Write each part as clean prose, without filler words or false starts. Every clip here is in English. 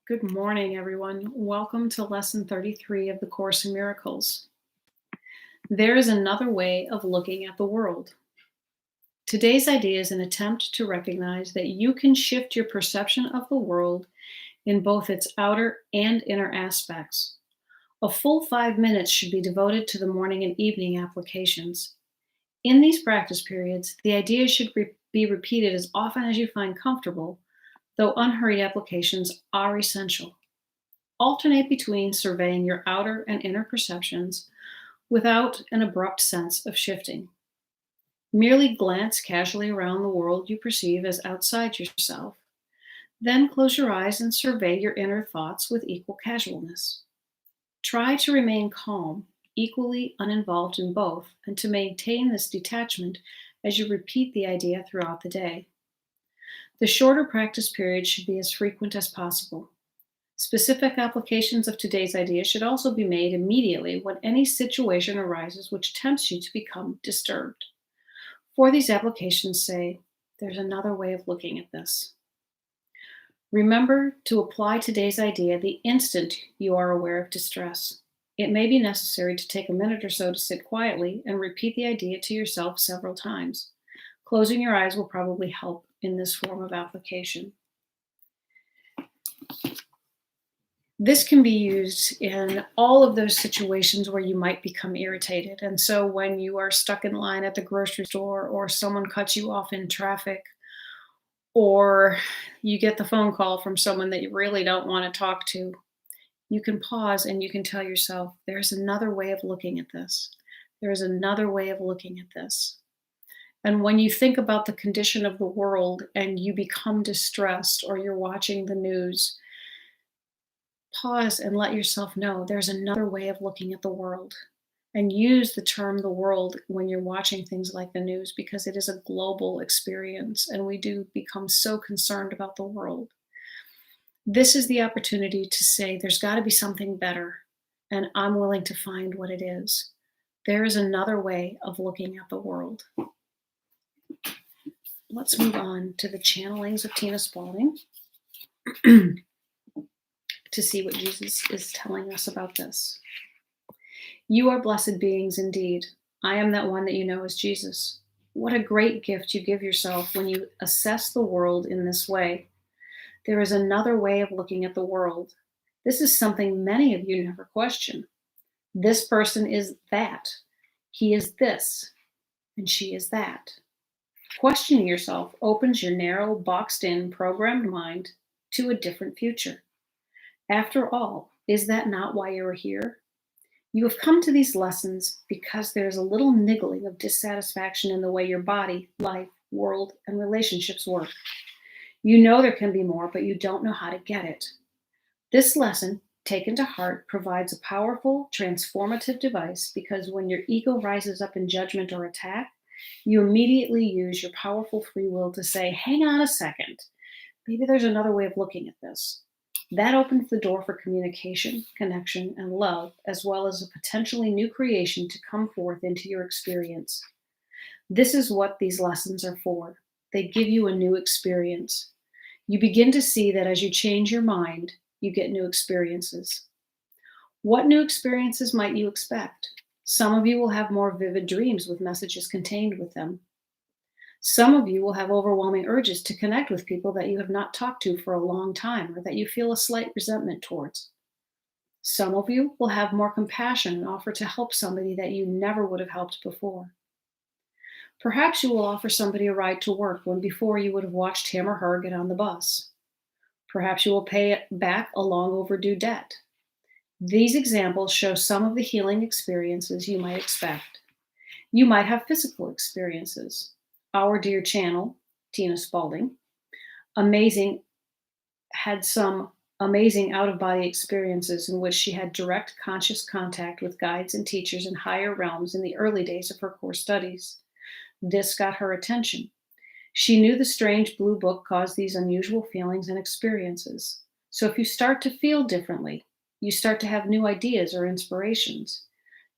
Good morning, everyone. Welcome to Lesson 33 of the Course in Miracles. There is another way of looking at the world. Today's idea is an attempt to recognize that you can shift your perception of the world in both its outer and inner aspects. A full 5 minutes should be devoted to the morning and evening applications. In these practice periods, the idea should be repeated as often as you find comfortable, though unhurried applications are essential. Alternate between surveying your outer and inner perceptions without an abrupt sense of shifting. Merely glance casually around the world you perceive as outside yourself. Then close your eyes and survey your inner thoughts with equal casualness. Try to remain calm, equally uninvolved in both, and to maintain this detachment as you repeat the idea throughout the day. The shorter practice period should be as frequent as possible. Specific applications of today's idea should also be made immediately when any situation arises which tempts you to become disturbed. For these applications, say, there's another way of looking at this. Remember to apply today's idea the instant you are aware of distress. It may be necessary to take a minute or so to sit quietly and repeat the idea to yourself several times. Closing your eyes will probably help in this form of application. This can be used in all of those situations where you might become irritated. And so when you are stuck in line at the grocery store, or someone cuts you off in traffic, or you get the phone call from someone that you really don't want to talk to, you can pause and you can tell yourself, there's another way of looking at this. There's another way of looking at this. And when you think about the condition of the world and you become distressed, or you're watching the news, pause and let yourself know there's another way of looking at the world. And use the term the world when you're watching things like the news, because it is a global experience and we do become so concerned about the world. This is the opportunity to say there's got to be something better, and I'm willing to find what it is. There is another way of looking at the world. Let's move on to the channelings of Tina Spalding to see what Jesus is telling us about this. You are blessed beings indeed. I am that one that you know as Jesus. What a great gift you give yourself when you assess the world in this way. There is another way of looking at the world. This is something many of you never question. This person is that. He is this, and she is that. Questioning yourself opens your narrow, boxed-in, programmed mind to a different future. After all, is that not why you are here? You have come to these lessons because there is a little niggling of dissatisfaction in the way your body, life, world, and relationships work. You know there can be more, but you don't know how to get it. This lesson, taken to heart, provides a powerful, transformative device, because when your ego rises up in judgment or attack, you immediately use your powerful free will to say, hang on a second, maybe there's another way of looking at this. That opens the door for communication, connection, and love, as well as a potentially new creation to come forth into your experience. This is what these lessons are for. They give you a new experience. You begin to see that as you change your mind, you get new experiences. What new experiences might you expect? Some of you will have more vivid dreams with messages contained with them. Some of you will have overwhelming urges to connect with people that you have not talked to for a long time, or that you feel a slight resentment towards. Some of you will have more compassion and offer to help somebody that you never would have helped before. Perhaps you will offer somebody a ride to work when before you would have watched him or her get on the bus. Perhaps you will pay back a long overdue debt. These examples show some of the healing experiences you might expect. You might have physical experiences. Our dear channel, Tina Spalding, had some amazing out-of-body experiences in which she had direct conscious contact with guides and teachers in higher realms in the early days of her core studies. This got her attention. She knew the strange blue book caused these unusual feelings and experiences. So if you start to feel differently, you start to have new ideas or inspirations.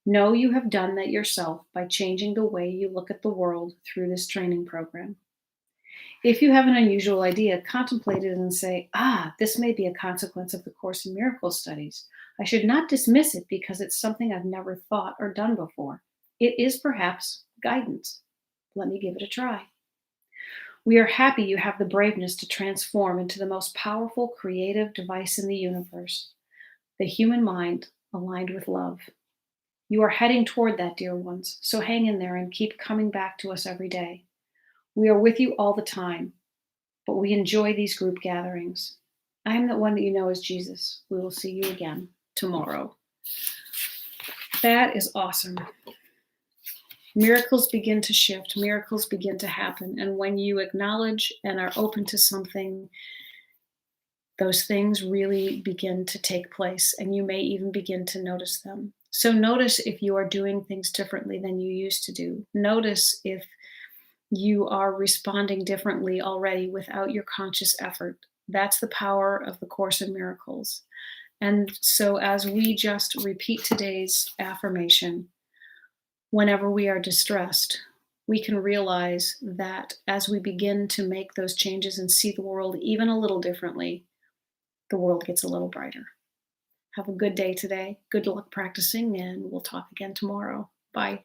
Know you have done that yourself by changing the way you look at the world through this training program. If you have an unusual idea, contemplate it and say, this may be a consequence of the Course in Miracles studies. I should not dismiss it because it's something I've never thought or done before. It is perhaps guidance. Let me give it a try. We are happy you have the braveness to transform into the most powerful creative device in the universe, the human mind aligned with love. You are heading toward that, dear ones, so hang in there and keep coming back to us every day. We are with you all the time, but we enjoy these group gatherings. I am the one that you know as Jesus. We will see you again tomorrow. That is awesome. Miracles begin to shift, miracles begin to happen. And when you acknowledge and are open to something, those things really begin to take place, and you may even begin to notice them. So notice if you are doing things differently than you used to do. Notice if you are responding differently already without your conscious effort. That's the power of the Course in Miracles. And so as we just repeat today's affirmation, whenever we are distressed, we can realize that as we begin to make those changes and see the world even a little differently, the world gets a little brighter. Have a good day today. Good luck practicing, and we'll talk again tomorrow. Bye.